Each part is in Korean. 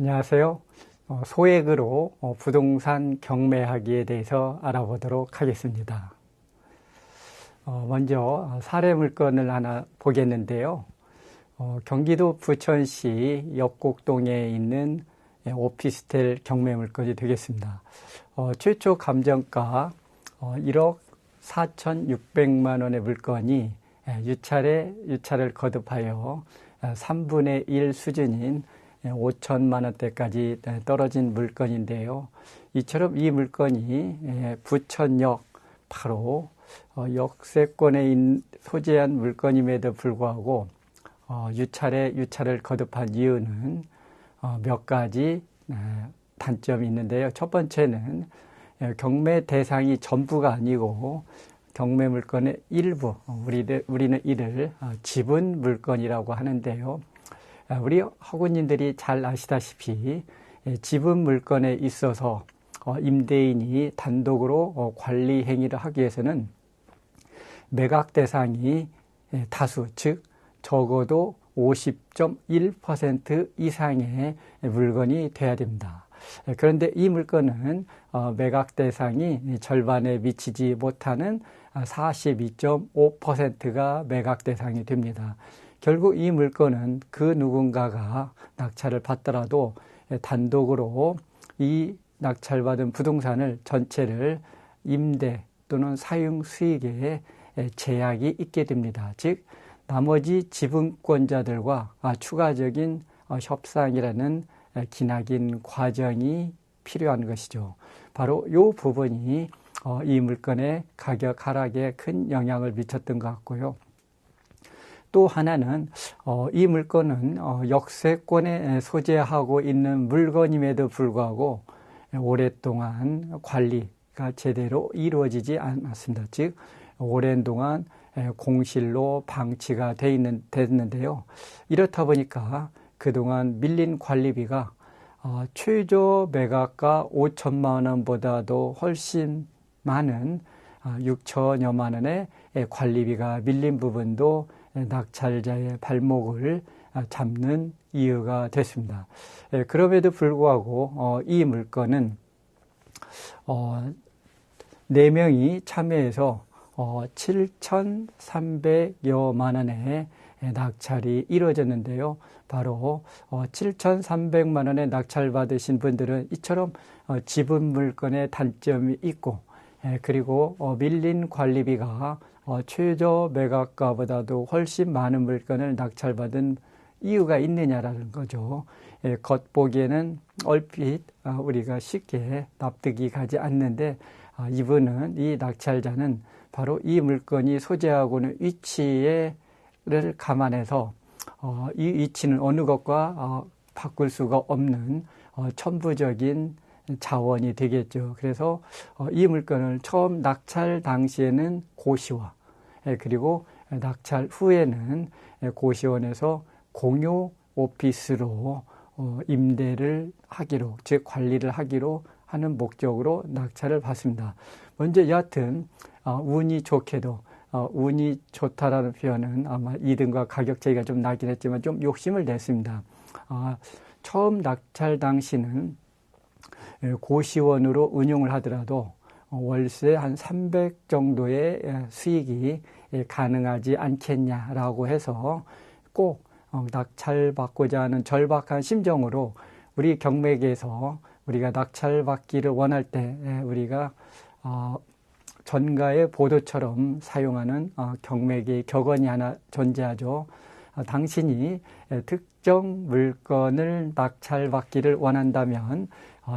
안녕하세요. 소액으로 부동산 경매하기에 대해서 알아보도록 하겠습니다. 먼저 사례 물건을 하나 보겠는데요. 경기도 부천시 역곡동에 있는 오피스텔 경매 물건이 되겠습니다. 최초 감정가 1억 4,600만 원의 물건이 유차를 거듭하여 3분의 1 수준인 5천만 원대까지 떨어진 물건인데요. 이처럼 이 물건이 부천역 바로 역세권에 소재한 물건임에도 불구하고 유차를 거듭한 이유는 몇 가지 단점이 있는데요. 첫 번째는 경매 대상이 전부가 아니고 경매 물건의 일부, 우리는 이를 지분 물건이라고 하는데요. 우리 학우님들이 잘 아시다시피 지분 물건에 있어서 임대인이 단독으로 관리 행위를 하기 위해서는 매각 대상이 다수, 즉 적어도 50.1% 이상의 물건이 돼야 됩니다. 그런데 이 물건은 매각 대상이 절반에 미치지 못하는 42.5%가 매각 대상이 됩니다. 결국 이 물건은 그 누군가가 낙찰을 받더라도 단독으로 이 낙찰받은 부동산을 전체를 임대 또는 사용 수익에 제약이 있게 됩니다. 즉 나머지 지분권자들과 추가적인 협상이라는 기나긴 과정이 필요한 것이죠. 바로 이 부분이 이 물건의 가격 하락에 큰 영향을 미쳤던 것 같고요. 또 하나는 이 물건은 역세권에 소재하고 있는 물건임에도 불구하고 오랫동안 관리가 제대로 이루어지지 않았습니다. 즉 오랜 동안 공실로 방치가 됐는데요. 이렇다 보니까 그동안 밀린 관리비가 최저 매각가 5천만 원보다도 훨씬 많은 6천여만 원의 관리비가 밀린 부분도 낙찰자의 발목을 잡는 이유가 됐습니다. 그럼에도 불구하고 이 물건은 4명이 참여해서 7,300여만 원의 낙찰이 이루어졌는데요. 바로 7,300만 원의 낙찰 받으신 분들은 이처럼 지분 물건의 단점이 있고 그리고 밀린 관리비가 최저 매각가보다도 훨씬 많은 물건을 낙찰받은 이유가 있느냐라는 거죠. 겉보기에는 얼핏 우리가 쉽게 납득이 가지 않는데 이분은 이 낙찰자는 바로 이 물건이 소재하고는 위치를 감안해서 이 위치는 어느 것과 바꿀 수가 없는 천부적인 자원이 되겠죠. 그래서 이 물건을 처음 낙찰 당시에는 고시원, 그리고 낙찰 후에는 고시원에서 공유 오피스로 임대를 하기로, 즉 관리를 하기로 하는 목적으로 낙찰을 받습니다. 먼저 여하튼 운이 좋게도 운이 좋다라는 표현은 아마 이등과 가격 차이가 좀 나긴 했지만 좀 욕심을 냈습니다. 처음 낙찰 당시는 고시원으로 운용을 하더라도 월세 한 300 정도의 수익이 가능하지 않겠냐라고 해서 꼭 낙찰받고자 하는 절박한 심정으로 우리 경매계에서 우리가 낙찰받기를 원할 때 우리가 전가의 보도처럼 사용하는 경매계의 격언이 하나 존재하죠. 당신이 특정 물건을 낙찰받기를 원한다면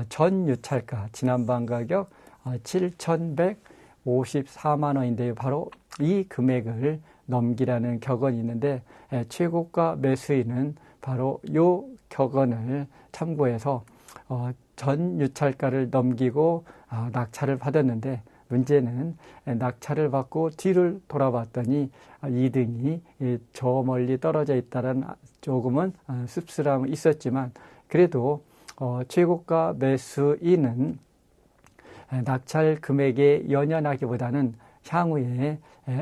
전 유찰가, 지난번 가격 7,154만 원인데요. 바로 이 금액을 넘기라는 격언이 있는데 최고가 매수인은 바로 이 격언을 참고해서 전 유찰가를 넘기고 낙찰을 받았는데 문제는 낙찰을 받고 뒤를 돌아봤더니 2등이 저 멀리 떨어져 있다는 조금은 씁쓸함이 있었지만 그래도 최고가 매수인은 낙찰 금액에 연연하기보다는 향후에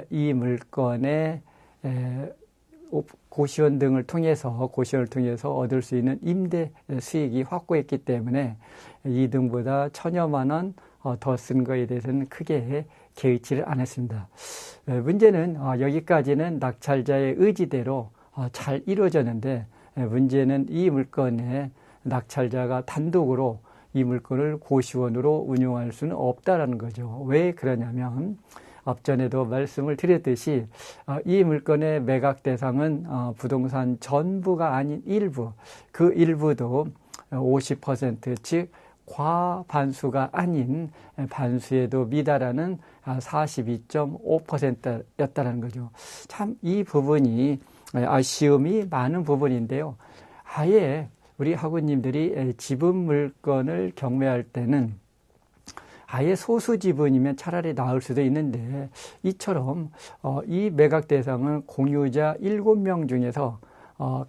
이 물건의 고시원 등을 통해서 고시원을 통해서 얻을 수 있는 임대 수익이 확고했기 때문에 2등보다 1,000여만 원 더 쓴 거에 대해서는 크게 개의치를 않았습니다. 문제는 여기까지는 낙찰자의 의지대로 잘 이루어졌는데 문제는 이 물건에 낙찰자가 단독으로 이 물건을 고시원으로 운용할 수는 없다라는 거죠. 왜 그러냐면 앞전에도 말씀을 드렸듯이 이 물건의 매각 대상은 부동산 전부가 아닌 일부, 그 일부도 50% 즉 과반수가 아닌 반수에도 미달하는 42.5%였다는 거죠. 참 이 부분이 아쉬움이 많은 부분인데요. 아예 우리 학우님들이 지분 물건을 경매할 때는 아예 소수 지분이면 차라리 나을 수도 있는데 이처럼 이 매각 대상은 공유자 7명 중에서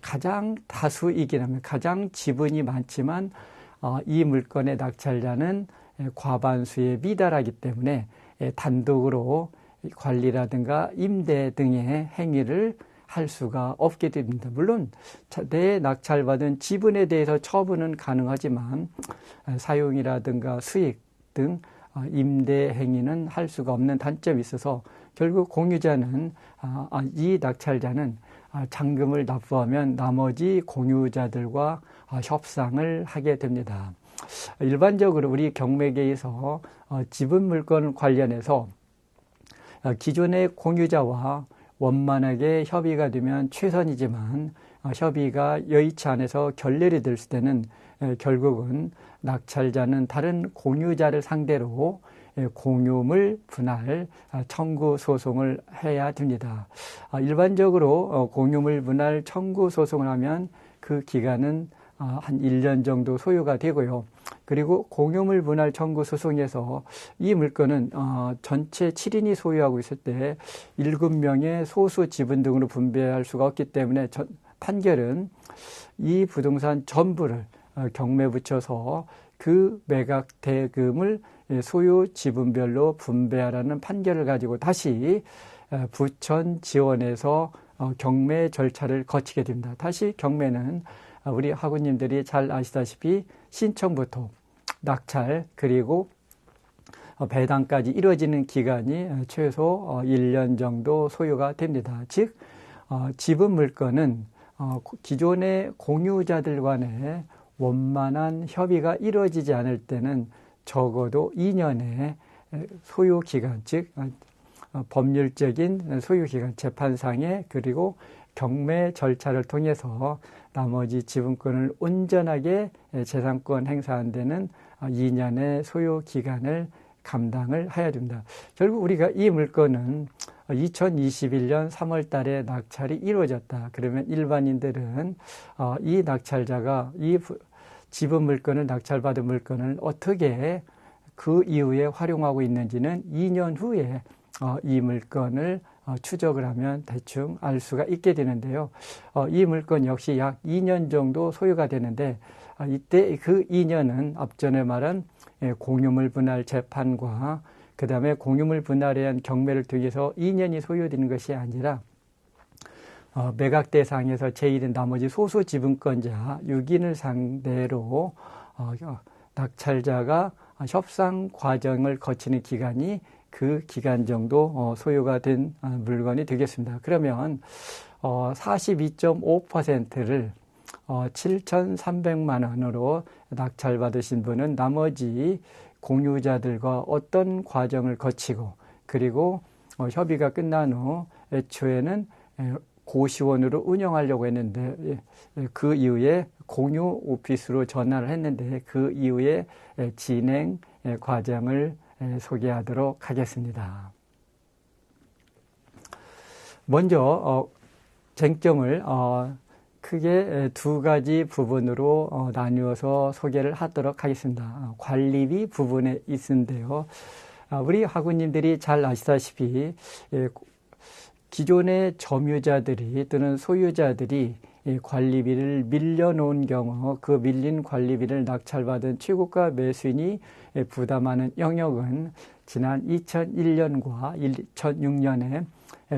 가장 다수이긴 합니다. 가장 지분이 많지만 이 물건의 낙찰자는 과반수에 미달하기 때문에 단독으로 관리라든가 임대 등의 행위를 할 수가 없게 됩니다. 물론 내 낙찰받은 지분에 대해서 처분은 가능하지만 사용이라든가 수익 등 임대 행위는 할 수가 없는 단점이 있어서 결국 공유자는 이 낙찰자는 잔금을 납부하면 나머지 공유자들과 협상을 하게 됩니다. 일반적으로 우리 경매계에서 지분 물건 관련해서 기존의 공유자와 원만하게 협의가 되면 최선이지만 협의가 여의치 않아서 결렬이 될 때는 결국은 낙찰자는 다른 공유자를 상대로 공유물 분할 청구 소송을 해야 됩니다. 일반적으로 공유물 분할 청구 소송을 하면 그 기간은 한 1년 정도 소요가 되고요. 그리고 공유물 분할 청구 소송에서 이 물건은 전체 7인이 소유하고 있을 때 7명의 소수 지분 등으로 분배할 수가 없기 때문에 판결은 이 부동산 전부를 경매 붙여서 그 매각 대금을 소유 지분별로 분배하라는 판결을 가지고 다시 부천 지원에서 경매 절차를 거치게 됩니다. 다시 경매는 우리 학우님들이 잘 아시다시피 신청부터 낙찰 그리고 배당까지 이루어지는 기간이 최소 1년 정도 소요가 됩니다. 즉 지분 물건은 기존의 공유자들 간에 원만한 협의가 이루어지지 않을 때는 적어도 2년의 소요기간, 즉 법률적인 소요기간, 재판상의 그리고 경매 절차를 통해서 나머지 지분권을 온전하게 재산권 행사한 데는 2년의 소요기간을 감당을 해야 됩니다. 결국 우리가 이 물건은 2021년 3월 달에 낙찰이 이루어졌다. 그러면 일반인들은 이 낙찰자가 이 지분 물건을 낙찰받은 물건을 어떻게 그 이후에 활용하고 있는지는 2년 후에 이 물건을 추적을 하면 대충 알 수가 있게 되는데요. 이 물건 역시 약 2년 정도 소요가 되는데 이때 그 2년은 앞전에 말한 공유물 분할 재판과 그 다음에 공유물 분할에 대한 경매를 통해서 2년이 소요되는 것이 아니라 매각 대상에서 제1인 나머지 소수 지분권자 6인을 상대로 낙찰자가 협상 과정을 거치는 기간이 그 기간 정도 소요가 된 물건이 되겠습니다. 그러면 42.5%를 7,300만 원으로 낙찰받으신 분은 나머지 공유자들과 어떤 과정을 거치고 그리고 협의가 끝난 후 애초에는 고시원으로 운영하려고 했는데 그 이후에 공유 오피스로 전환을 했는데 그 이후에 진행 과정을 소개하도록 하겠습니다. 먼저 쟁점을 크게 두 가지 부분으로 나누어서 소개를 하도록 하겠습니다. 관리비 부분에 있는데요. 우리 학우님들이 잘 아시다시피 기존의 점유자들이 또는 소유자들이 관리비를 밀려놓은 경우 그 밀린 관리비를 낙찰받은 최고가 매수인이 부담하는 영역은 지난 2001년과 2006년에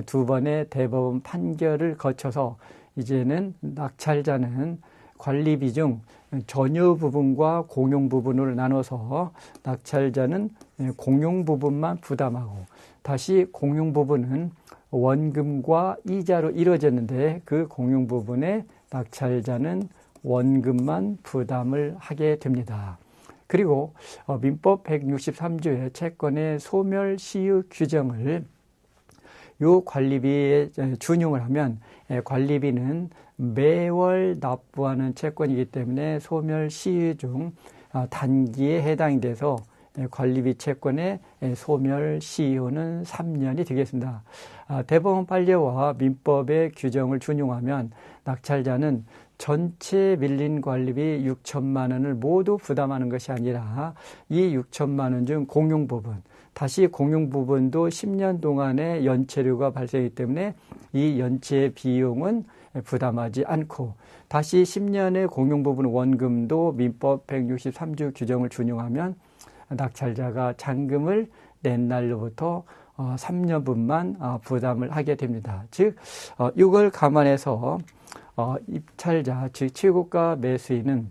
두 번의 대법원 판결을 거쳐서 이제는 낙찰자는 관리비 중 전유 부분과 공용 부분을 나눠서 낙찰자는 공용 부분만 부담하고 다시 공용 부분은 원금과 이자로 이루어졌는데 그 공용 부분에 낙찰자는 원금만 부담을 하게 됩니다. 그리고 민법 163조의 채권의 소멸시효 규정을 요 관리비에 준용을 하면 관리비는 매월 납부하는 채권이기 때문에 소멸시효 중 단기에 해당이 돼서 관리비 채권의 소멸시효는 3년이 되겠습니다. 대법원 판례와 민법의 규정을 준용하면 낙찰자는 전체 밀린 관리비 6천만 원을 모두 부담하는 것이 아니라 이 6천만 원 중 공용 부분, 다시 공용 부분도 10년 동안의 연체료가 발생하기 때문에 이 연체 비용은 부담하지 않고 다시 10년의 공용 부분 원금도 민법 163조 규정을 준용하면 낙찰자가 잔금을 낸 날로부터 3년분만 부담을 하게 됩니다. 즉 이걸 감안해서 입찰자, 즉 최고가 매수인은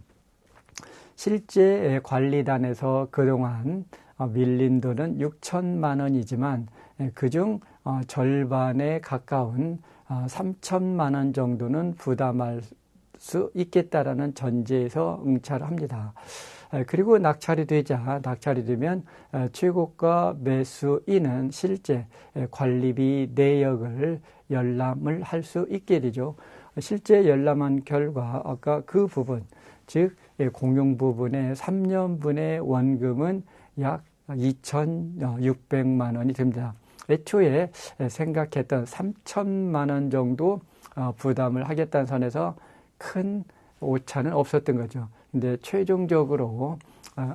실제 관리단에서 그동안 밀린 돈은 6천만 원이지만 그중 절반에 가까운 3천만 원 정도는 부담할 수 있겠다라는 전제에서 응찰을 합니다. 그리고 낙찰이 되면 최고가 매수인은 실제 관리비 내역을 열람을 할 수 있게 되죠. 실제 열람한 결과 아까 그 부분, 즉 공용 부분의 3년분의 원금은 약 2,600만 원이 됩니다. 애초에 생각했던 3천만 원 정도 부담을 하겠다는 선에서 큰 오차는 없었던 거죠. 근데 최종적으로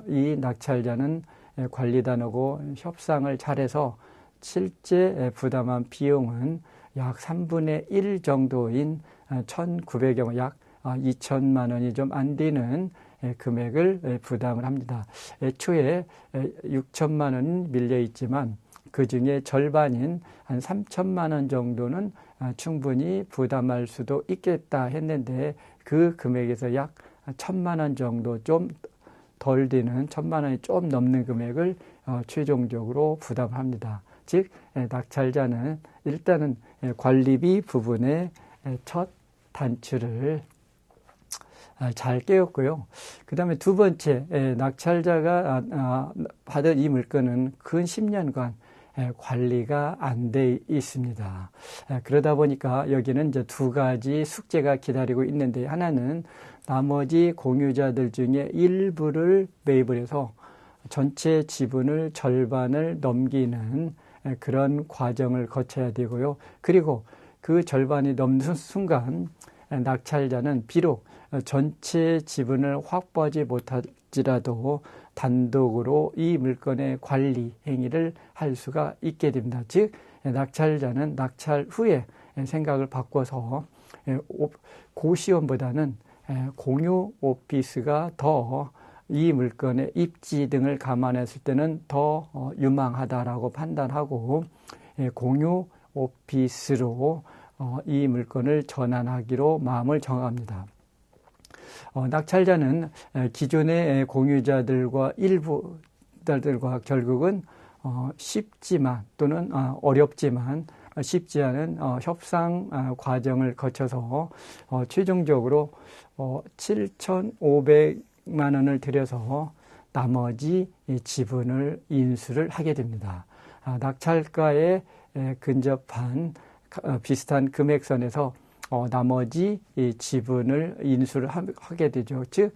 이 낙찰자는 관리단하고 협상을 잘해서 실제 부담한 비용은 약 3분의 1 정도인 1,900여 원, 약 2천만 원이 좀 안 되는 금액을 부담을 합니다. 애초에 6천만 원이 밀려 있지만 그 중에 절반인 한 3천만 원 정도는 충분히 부담할 수도 있겠다 했는데 그 금액에서 약 1,000만 원 정도 좀 덜 되는 1,000만 원이 좀 넘는 금액을 최종적으로 부담합니다. 즉 낙찰자는 일단은 관리비 부분의 첫 단추를 잘 깨웠고요. 그 다음에 두 번째, 낙찰자가 받은 이 물건은 근 10년간 관리가 안 돼 있습니다. 그러다 보니까 여기는 이제 두 가지 숙제가 기다리고 있는데, 하나는 나머지 공유자들 중에 일부를 매입을 해서 전체 지분을 절반을 넘기는 그런 과정을 거쳐야 되고요. 그리고 그 절반이 넘는 순간 낙찰자는 비록 전체 지분을 확보하지 못할지라도 단독으로 이 물건의 관리 행위를 할 수가 있게 됩니다. 즉 낙찰자는 낙찰 후에 생각을 바꿔서 고시원보다는 공유 오피스가 더 이 물건의 입지 등을 감안했을 때는 더 유망하다라고 판단하고 공유 오피스로 이 물건을 전환하기로 마음을 정합니다. 낙찰자는 기존의 공유자들과 일부자들과 결국은 쉽지만 또는 어렵지만 쉽지 않은 협상 과정을 거쳐서 최종적으로 7,500만 원을 들여서 나머지 지분을 인수를 하게 됩니다. 낙찰가에 근접한 비슷한 금액선에서 나머지 지분을 인수를 하게 되죠. 즉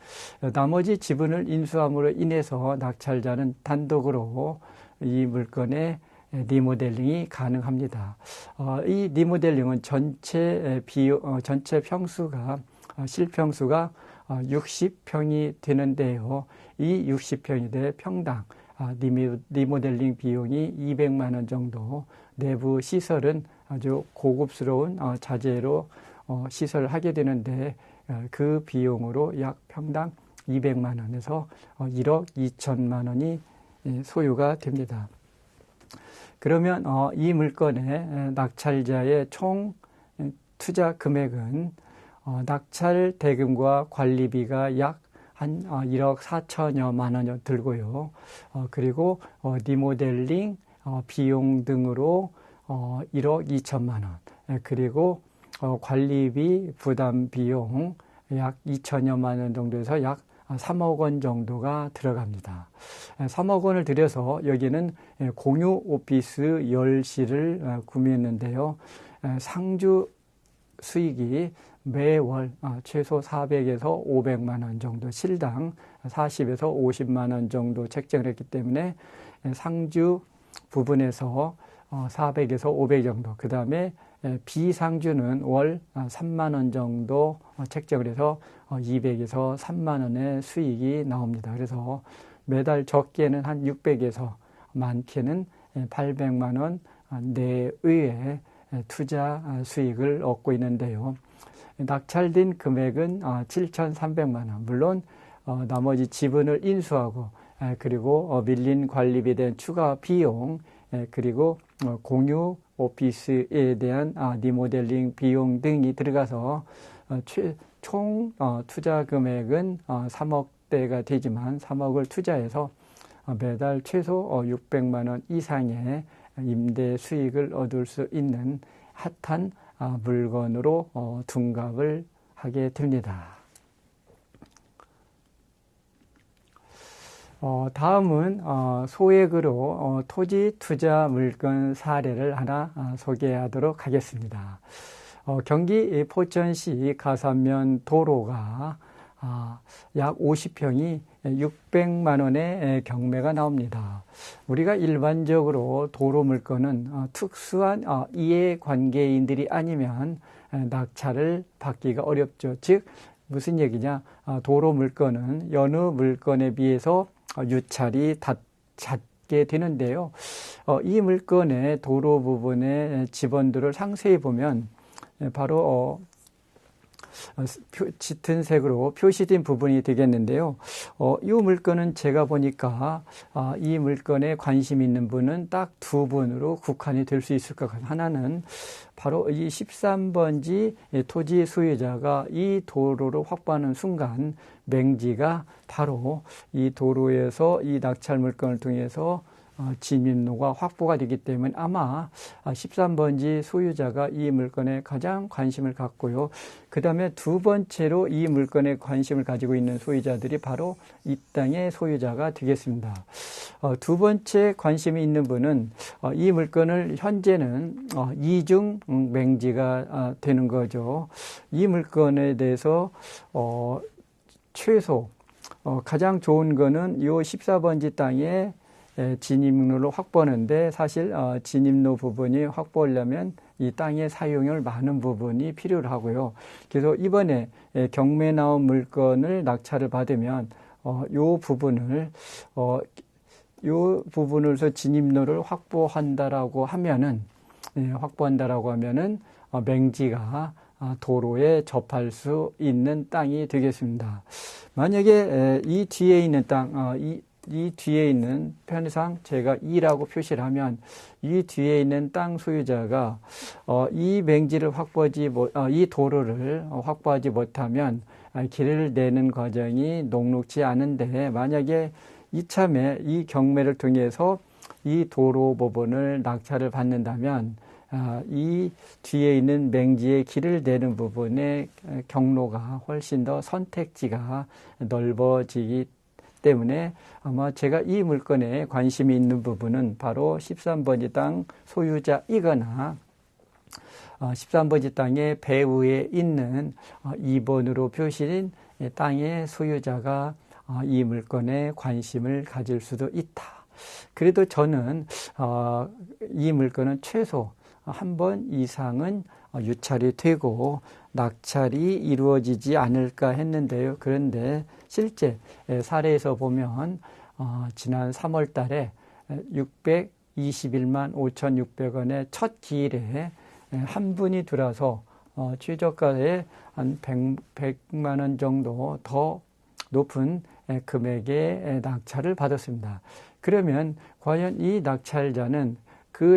나머지 지분을 인수함으로 인해서 낙찰자는 단독으로 이 물건의 리모델링이 가능합니다. 이 리모델링은 전체 평수가 실평수가 60평이 되는데요. 이 60평이 돼 평당 리모델링 비용이 200만 원 정도, 내부 시설은 아주 고급스러운 자재로 시설을 하게 되는데 그 비용으로 약 평당 200만 원에서 1억 2천만 원이 소요가 됩니다. 그러면 이 물건의 낙찰자의 총 투자 금액은 낙찰 대금과 관리비가 약 한 1억 4천여만 원 들고요. 그리고 리모델링 비용 등으로 1억 2천만 원, 그리고 관리비 부담 비용 약 2천여만 원 정도에서 약 3억 원 정도가 들어갑니다. 3억 원을 들여서 여기는 공유 오피스 10실을 구매했는데요. 상주 수익이 매월 최소 400에서 500만 원 정도, 실당 40에서 50만 원 정도 책정을 했기 때문에 상주 부분에서 400에서 500 정도, 그 다음에 비상주는 월 3만 원 정도 책정을 해서 200에서 3만 원의 수익이 나옵니다. 그래서 매달 적게는 한 600에서 많게는 800만 원 내외의 투자 수익을 얻고 있는데요. 낙찰된 금액은 7,300만 원. 물론 나머지 지분을 인수하고 그리고 밀린 관리비에 대한 추가 비용, 그리고 공유 오피스에 대한 리모델링 비용 등이 들어가서 총 투자 금액은 3억대가 되지만 3억을 투자해서 매달 최소 600만 원 이상의 임대 수익을 얻을 수 있는 핫한 물건으로 둔갑을 하게 됩니다. 다음은 소액으로 토지 투자 물건 사례를 하나 소개하도록 하겠습니다. 경기 포천시 가산면 도로가 약 50평이 600만 원의 경매가 나옵니다. 우리가 일반적으로 도로 물건은 특수한 이해관계인들이 아니면 낙찰을 받기가 어렵죠. 즉 무슨 얘기냐, 도로 물건은 여느 물건에 비해서 유찰이 잦게 되는데요. 이 물건의 도로 부분의 지번들을 상세히 보면 바로 짙은 색으로 표시된 부분이 되겠는데요. 이 물건은 제가 보니까 이 물건에 관심 있는 분은 딱 두 분으로 국한이 될 수 있을 것 같아요. 하나는 바로 이 13번지 토지 소유자가 이 도로를 확보하는 순간 맹지가 바로 이 도로에서 이 낙찰 물건을 통해서 진입로가 확보가 되기 때문에 아마 13번지 소유자가 이 물건에 가장 관심을 갖고요. 그 다음에 두 번째로 이 물건에 관심을 가지고 있는 소유자들이 바로 이 땅의 소유자가 되겠습니다. 두 번째 관심이 있는 분은 이 물건을 현재는 이중 맹지가 되는 거죠. 이 물건에 대해서 최소 가장 좋은 거는 이 14번지 땅에 진입로를 확보하는데 사실 진입로 부분이 확보하려면 이 땅의 사용을 많은 부분이 필요로 하고요. 그래서 이번에 경매 나온 물건을 낙찰을 받으면 요 부분을서 진입로를 확보한다라고 하면은 맹지가 도로에 접할 수 있는 땅이 되겠습니다. 만약에 이 뒤에 있는 땅, 이 뒤에 있는 편의상 제가 2라고 표시를 하면 이 뒤에 있는 땅 소유자가 이 맹지를 이 도로를 확보하지 못하면 길을 내는 과정이 녹록지 않은데, 만약에 이참에 이 경매를 통해서 이 도로 부분을 낙찰을 받는다면 이 뒤에 있는 맹지의 길을 내는 부분의 경로가 훨씬 더 선택지가 넓어지기 때문에 아마 제가 이 물건에 관심이 있는 부분은 바로 13번지 땅 소유자이거나 13번지 땅의 배후에 있는 2번으로 표시된 땅의 소유자가 이 물건에 관심을 가질 수도 있다. 그래도 저는 이 물건은 최소 한 번 이상은 유찰이 되고 낙찰이 이루어지지 않을까 했는데요. 그런데 실제 사례에서 보면 지난 3월 달에 621만 5,600원의 첫 기일에 한 분이 들어와서 최저가에 한 100만 원 정도 더 높은 금액의 낙찰을 받았습니다. 그러면 과연 이 낙찰자는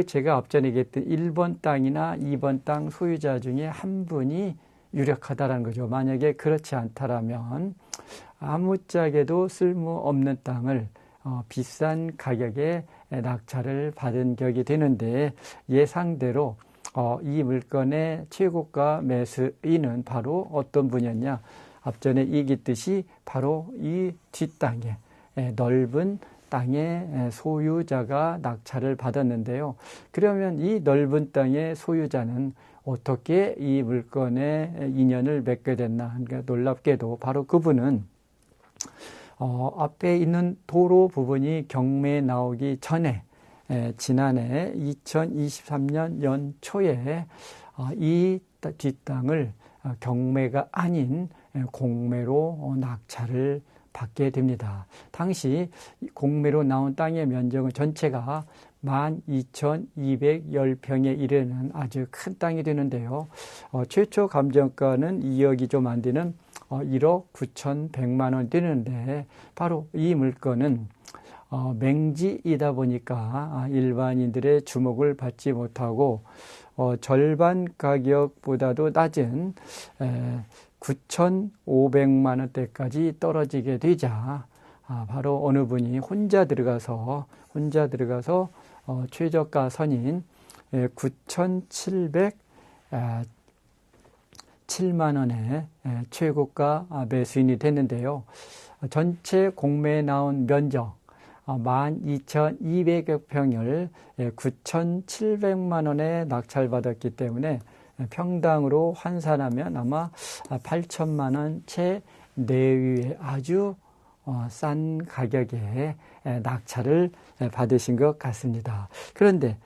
제가 앞전에 얘기했던 1번 땅이나 2번 땅 소유자 중에 한 분이 유력하다라는 거죠. 만약에 그렇지 않다라면 아무짝에도 쓸모없는 땅을 비싼 가격에 낙찰을 받은 격이 되는데, 예상대로 이 물건의 최고가 매수인은 바로 어떤 분이었냐? 앞전에 얘기했듯이 바로 이 뒷땅에, 넓은 땅의 소유자가 낙찰을 받았는데요. 그러면 이 넓은 땅의 소유자는 어떻게 이 물건에 인연을 맺게 됐나? 그러니까 놀랍게도 바로 그분은 앞에 있는 도로 부분이 경매에 나오기 전에, 지난해 2023년 연초에 이 뒷땅을 경매가 아닌 공매로 낙찰을 받게 됩니다. 당시 공매로 나온 땅의 면적은 전체가 12,210평에 이르는 아주 큰 땅이 되는데요. 최초 감정가는 2억이 좀 안 되는 1억 9,100만 원 되는데, 바로 이 물건은 맹지이다 보니까 일반인들의 주목을 받지 못하고 절반 가격보다도 낮은 9,500만 원대까지 떨어지게 되자 바로 어느 분이 혼자 들어가서 최저가 선인 9,707만 원의 최고가 매수인이 됐는데요. 전체 공매에 나온 면적 12,200여 평을 9,700만 원에 낙찰받았기 때문에 평당으로 환산하면 아마 8천만 원 채 내외의 아주 싼 가격에 낙찰을 받으신 것 같습니다. 그런데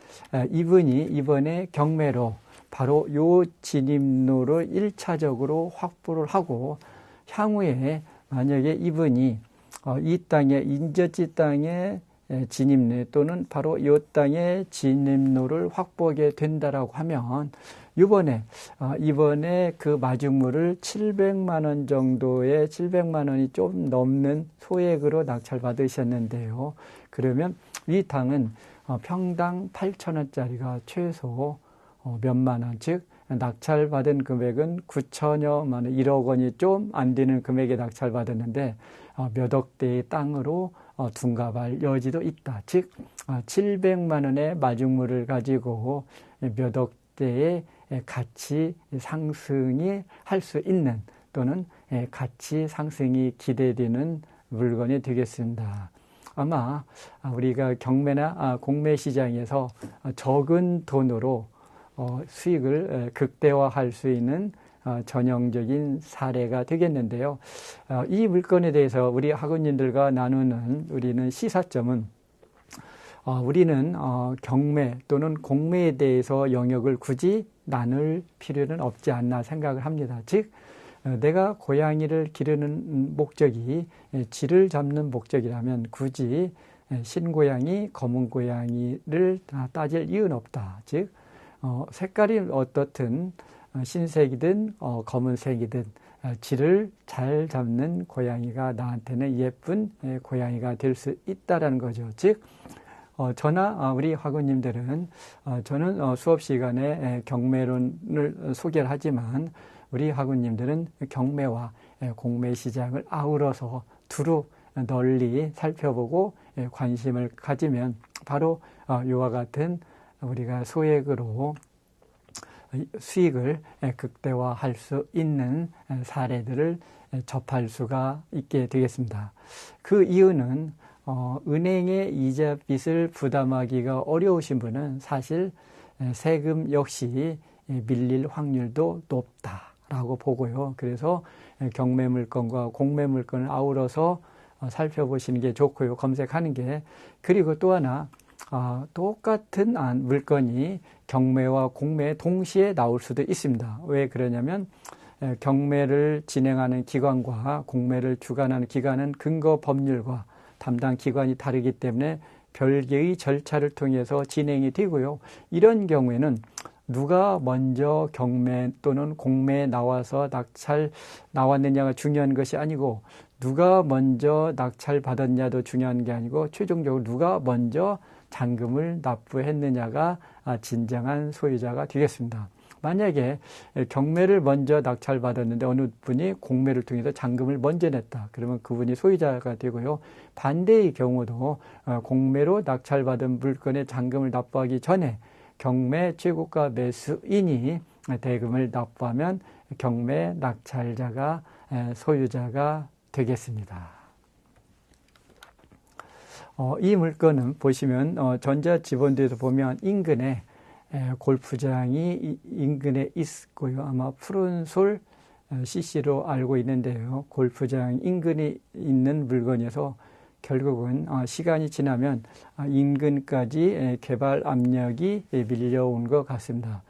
이분이 이번에 경매로 바로 요 진입로를 1차적으로 확보를 하고, 향후에 만약에 이분이 이 땅에, 인저지 땅에 진입로 또는 바로 이 땅의 진입로를 확보하게 된다라고 하면 이번에 그 마중물을 700만 원 정도의 700만 원이 좀 넘는 소액으로 낙찰 받으셨는데요. 그러면 이 땅은 평당 8천 원짜리가 최소 몇만 원, 즉 낙찰받은 금액은 9천여만 원, 1억 원이 좀 안 되는 금액에 낙찰받았는데 몇 억대의 땅으로 둔갑할 여지도 있다. 즉 700만 원의 마중물을 가지고 몇 억대의 가치 상승이 할 수 있는, 또는 가치 상승이 기대되는 물건이 되겠습니다. 아마 우리가 경매나 공매 시장에서 적은 돈으로 수익을 극대화할 수 있는 전형적인 사례가 되겠는데요. 이 물건에 대해서 우리 학우님들과 나누는 우리는 시사점은, 우리는 경매 또는 공매에 대해서 영역을 굳이 나눌 필요는 없지 않나 생각을 합니다. 즉 내가 고양이를 기르는 목적이 쥐를 잡는 목적이라면 굳이 신고양이, 검은 고양이를 따질 이유는 없다. 즉 색깔이 어떻든 흰색이든 검은색이든 쥐를 잘 잡는 고양이가 나한테는 예쁜 고양이가 될 수 있다는 거죠. 즉 저나 우리 학우님들은, 저는 수업 시간에 경매론을 소개를 하지만 우리 학우님들은 경매와 공매 시장을 아우러서 두루 널리 살펴보고 관심을 가지면 바로 이와 같은 우리가 소액으로 수익을 극대화할 수 있는 사례들을 접할 수가 있게 되겠습니다. 그 이유는 은행의 이자 빚을 부담하기가 어려우신 분은 사실 세금 역시 밀릴 확률도 높다라고 보고요. 그래서 경매 물건과 공매 물건을 아우러서 살펴보시는 게 좋고요. 검색하는 게. 그리고 또 하나, 똑같은 물건이 경매와 공매에 동시에 나올 수도 있습니다. 왜 그러냐면 경매를 진행하는 기관과 공매를 주관하는 기관은 근거 법률과 담당 기관이 다르기 때문에 별개의 절차를 통해서 진행이 되고요. 이런 경우에는 누가 먼저 경매 또는 공매에 나와서 낙찰 나왔느냐가 중요한 것이 아니고, 누가 먼저 낙찰 받았냐도 중요한 게 아니고, 최종적으로 누가 먼저 잔금을 납부했느냐가 진정한 소유자가 되겠습니다. 만약에 경매를 먼저 낙찰받았는데 어느 분이 공매를 통해서 잔금을 먼저 냈다. 그러면 그분이 소유자가 되고요. 반대의 경우도 공매로 낙찰받은 물건의 잔금을 납부하기 전에 경매 최고가 매수인이 대금을 납부하면 경매 낙찰자가 소유자가 되겠습니다. 이 물건은 보시면 전자지본도에서 보면 인근에 골프장이 인근에 있고요. 아마 푸른솔 CC로 알고 있는데요. 골프장 인근에 있는 물건이어서 결국은 시간이 지나면 인근까지 개발 압력이 밀려온 것 같습니다.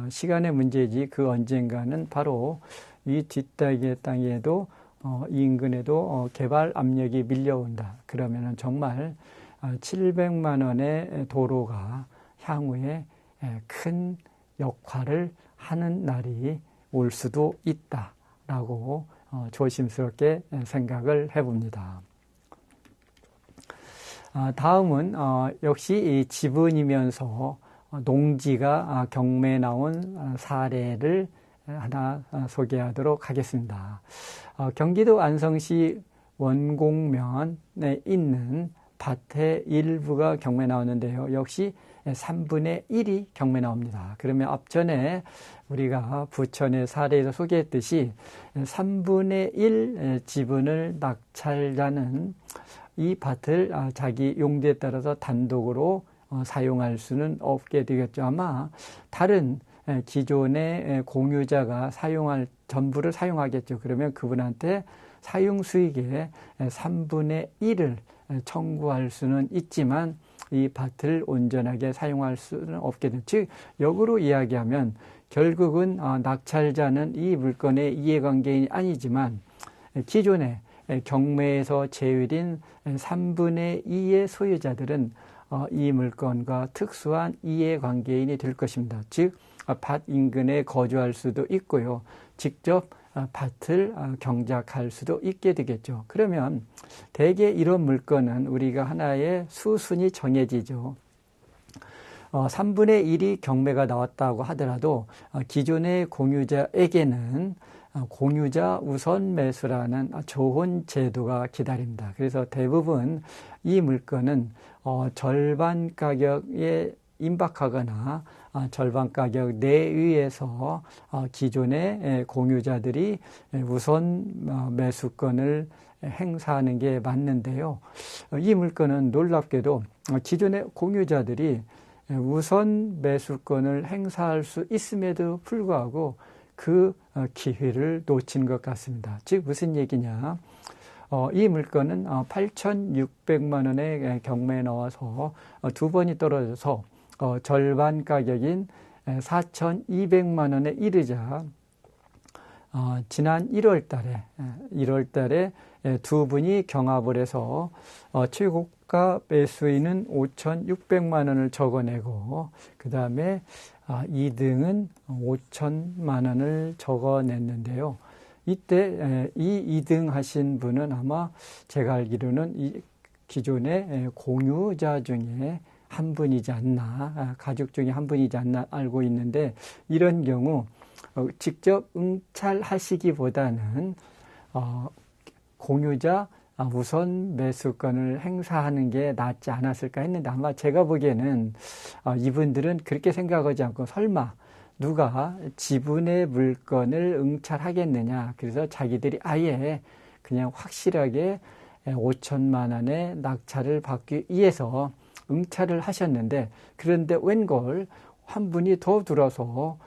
시간의 문제지 그 언젠가는 바로 이 뒷땅의 땅에도 인근에도 개발 압력이 밀려온다. 그러면은 정말 700만 원의 도로가 향후에 큰 역할을 하는 날이 올 수도 있다라고 조심스럽게 생각을 해봅니다. 다음은 역시 이 지분이면서 농지가 경매에 나온 사례를 하나 소개하도록 하겠습니다. 경기도 안성시 원곡면에 있는 밭의 일부가 경매 나오는데요. 역시 3분의 1이 경매 나옵니다. 그러면 앞전에 우리가 부천의 사례에서 소개했듯이 3분의 1 지분을 낙찰자는 이 밭을 자기 용도에 따라서 단독으로 사용할 수는 없게 되겠죠. 아마 다른 기존의 공유자가 전부를 사용하겠죠. 그러면 그분한테 사용 수익의 3분의 1을 청구할 수는 있지만 이 밭을 온전하게 사용할 수는 없게 되죠. 즉 역으로 이야기하면 결국은 낙찰자는 이 물건의 이해관계인이 아니지만 기존의 경매에서 제외된 3분의 2의 소유자들은 이 물건과 특수한 이해관계인이 될 것입니다. 즉 밭 인근에 거주할 수도 있고요. 직접 밭을 경작할 수도 있게 되겠죠. 그러면 대개 이런 물건은 우리가 하나의 수순이 정해지죠. 3분의 1이 경매가 나왔다고 하더라도 기존의 공유자에게는 공유자 우선 매수라는 좋은 제도가 기다립니다. 그래서 대부분 이 물건은 절반 가격에 임박하거나 절반 가격 내외에서 기존의 공유자들이 우선 매수권을 행사하는 게 맞는데요. 이 물건은 놀랍게도 기존의 공유자들이 우선 매수권을 행사할 수 있음에도 불구하고 그 기회를 놓친 것 같습니다. 즉 무슨 얘기냐? 이 물건은 8,600만 원의 경매에 나와서 두 번이 떨어져서 절반 가격인 4,200만 원에 이르자 지난 1월 달에 두 분이 경합을 해서 최고가 매수인은 5,600만 원을 적어내고 그 다음에 2등은 5천만 원을 적어냈는데요. 이때 이 2등 하신 분은 아마 제가 알기로는 이 기존의 공유자 중에 한 분이지 않나, 가족 중에 한 분이지 않나 알고 있는데 이런 경우 직접 응찰하시기보다는 공유자 우선 매수권을 행사하는 게 낫지 않았을까 했는데 아마 제가 보기에는 이분들은 그렇게 생각하지 않고 설마 누가 지분의 물건을 응찰하겠느냐. 그래서 자기들이 아예 그냥 확실하게 5천만 원의 낙찰을 받기 위해서 응찰을 하셨는데 그런데 웬걸 한 분이 더 들어서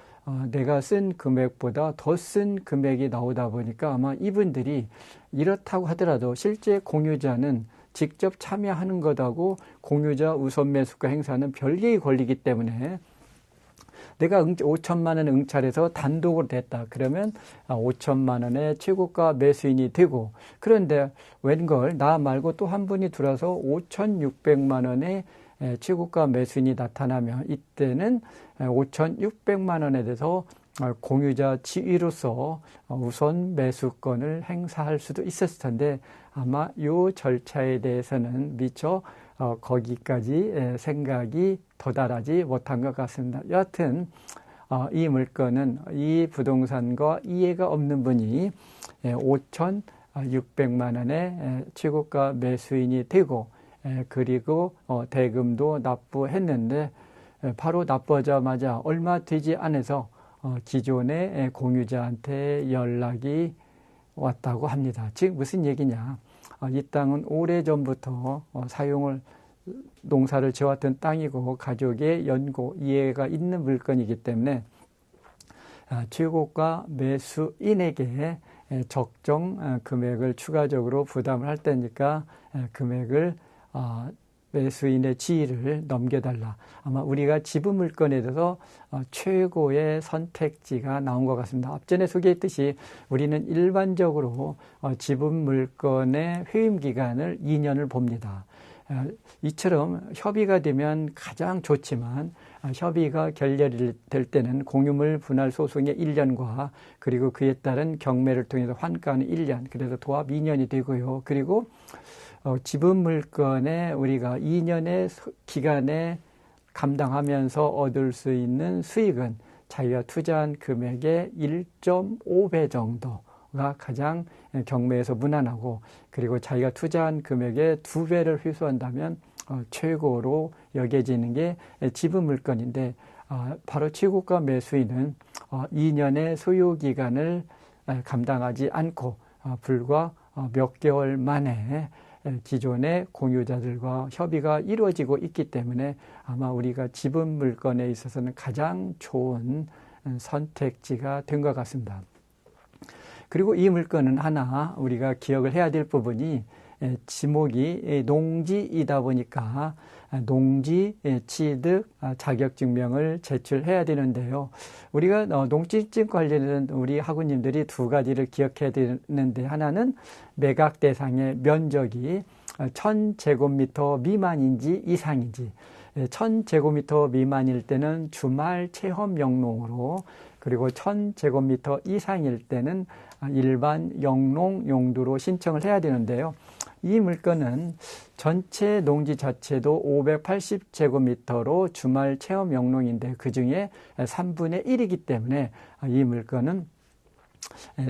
내가 쓴 금액보다 더 쓴 금액이 나오다 보니까 아마 이분들이 이렇다고 하더라도 실제 공유자는 직접 참여하는 것하고 공유자 우선 매수가 행사는 별개의 권리이기 때문에 내가 5천만 원 응찰해서 단독으로 됐다. 그러면 5천만 원의 최고가 매수인이 되고 그런데 웬걸 나 말고 또 한 분이 들어서 5,600만 원의 최고가 매수인이 나타나면 이때는 5,600만 원에 대해서 공유자 지위로서 우선 매수권을 행사할 수도 있었을 텐데 아마 이 절차에 대해서는 미처 거기까지 생각이 도달하지 못한 것 같습니다. 여하튼 이 물건은 이 부동산과 이해가 없는 분이 5,600만 원의 최고가 매수인이 되고 그리고 대금도 납부했는데 바로 납부하자마자 얼마 되지 않아서 기존의 공유자한테 연락이 왔다고 합니다. 즉 무슨 얘기냐? 이 땅은 오래전부터 농사를 지어왔던 땅이고 가족의 연고, 이해가 있는 물건이기 때문에 최고가 매수인에게 적정 금액을 추가적으로 부담을 할 때니까 금액을 매수인의 지위를 넘겨달라. 아마 우리가 지분 물건에 대해서 최고의 선택지가 나온 것 같습니다. 앞전에 소개했듯이 우리는 일반적으로 지분 물건의 회임 기간을 2년을 봅니다. 이처럼 협의가 되면 가장 좋지만 협의가 결렬이 될 때는 공유물 분할 소송의 1년과 그리고 그에 따른 경매를 통해서 환가는 1년, 그래서 도합 2년이 되고요. 그리고 지분 물건에 우리가 2년의 기간에 감당하면서 얻을 수 있는 수익은 자기가 투자한 금액의 1.5배 정도가 가장 경매에서 무난하고, 그리고 자기가 투자한 금액의 2배를 회수한다면 최고로 여겨지는 게 지분 물건인데, 바로 최고가 매수인은 2년의 소요 기간을 감당하지 않고 불과 몇 개월 만에 기존의 공유자들과 협의가 이루어지고 있기 때문에 아마 우리가 지분 물건에 있어서는 가장 좋은 선택지가 된 것 같습니다. 그리고 이 물건은 하나 우리가 기억을 해야 될 부분이 지목이 농지이다 보니까 농지 취득 자격증명을 제출해야 되는데요. 우리가 농지증 관련해서는 우리 학우님들이 두 가지를 기억해야 되는데, 하나는 매각 대상의 면적이 1,000제곱미터 미만인지 이상인지, 1,000제곱미터 미만일 때는 주말 체험 영농으로, 그리고 1,000제곱미터 이상일 때는 일반 영농 용도로 신청을 해야 되는데요. 이 물건은 전체 농지 자체도 580제곱미터로 주말 체험 영농인데 그 중에 3분의 1이기 때문에 이 물건은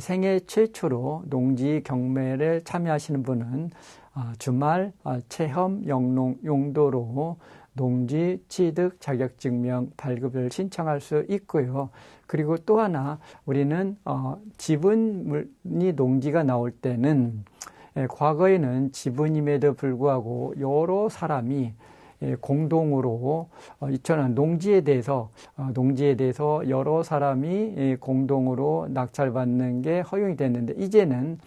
생애 최초로 농지 경매를 참여하시는 분은 주말 체험 영농 용도로 농지 취득 자격증명 발급을 신청할 수 있고요. 그리고 또 하나 우리는 지분이 농지가 나올 때는 과거에는 지분임에도 불구하고 여러 사람이 공동으로 이처럼 농지에 대해서 여러 사람이 공동으로 낙찰받는 게 허용이 됐는데, 이제는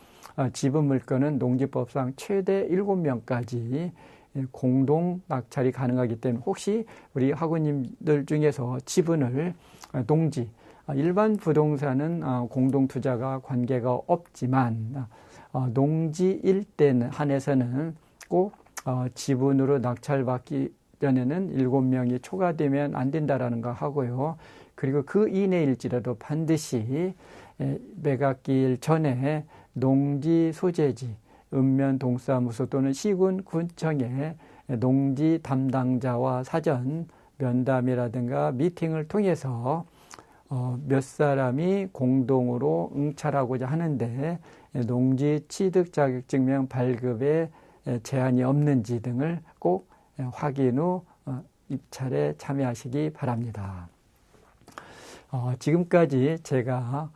지분 물건은 농지법상 최대 7명까지 공동 낙찰이 가능하기 때문에 혹시 우리 학우님들 중에서 지분을 농지, 일반 부동산은 공동 투자가 관계가 없지만 농지일 때는 한해서는 꼭 지분으로 낙찰받기 전에는 7명이 초과되면 안 된다라는 거 하고요. 그리고 그 이내일지라도 반드시 매각기일 전에 농지 소재지, 읍면 동사무소 또는 시군 군청에 농지 담당자와 사전 면담이라든가 미팅을 통해서 몇 사람이 공동으로 응찰하고자 하는데 농지 취득 자격증명 발급에 제한이 없는지 등을 꼭 확인 후 입찰에 참여하시기 바랍니다. 지금까지 제가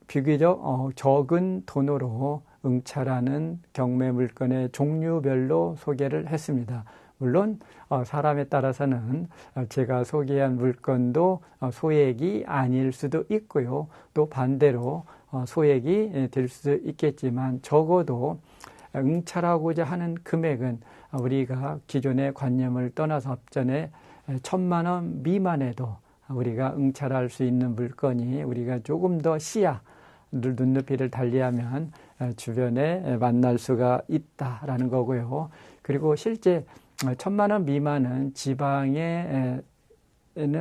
비교적 적은 돈으로 응찰하는 경매 물건의 종류별로 소개를 했습니다. 물론 사람에 따라서는 제가 소개한 물건도 소액이 아닐 수도 있고요. 또 반대로 소액이 될 수도 있겠지만 적어도 응찰하고자 하는 금액은 우리가 기존의 관념을 떠나서 앞전에 1,000만 원 미만에도 우리가 응찰할 수 있는 물건이 우리가 조금 더 눈높이를 달리하면 주변에 만날 수가 있다라는 거고요. 그리고 실제 1,000만 원 미만은 지방에는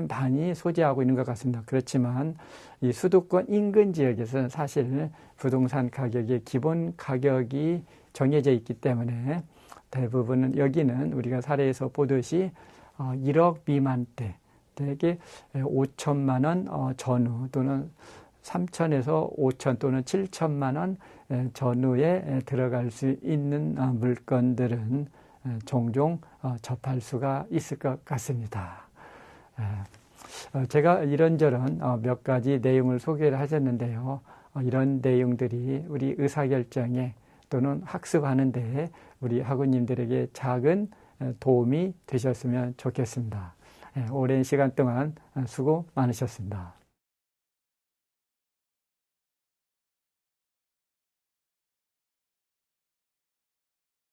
많이 소재하고 있는 것 같습니다. 그렇지만 이 수도권 인근 지역에서는 사실 부동산 가격의 기본 가격이 정해져 있기 때문에 대부분은 여기는 우리가 사례에서 보듯이 1억 미만대, 대개 5천만 원 전후 또는 3천에서 5천 또는 7천만 원 전후에 들어갈 수 있는 물건들은 종종 접할 수가 있을 것 같습니다. 제가 이런저런 몇 가지 내용을 소개를 하셨는데요. 이런 내용들이 우리 의사결정에 또는 학습하는 데 우리 학우님들에게 작은 도움이 되셨으면 좋겠습니다. 오랜 시간 동안 수고 많으셨습니다.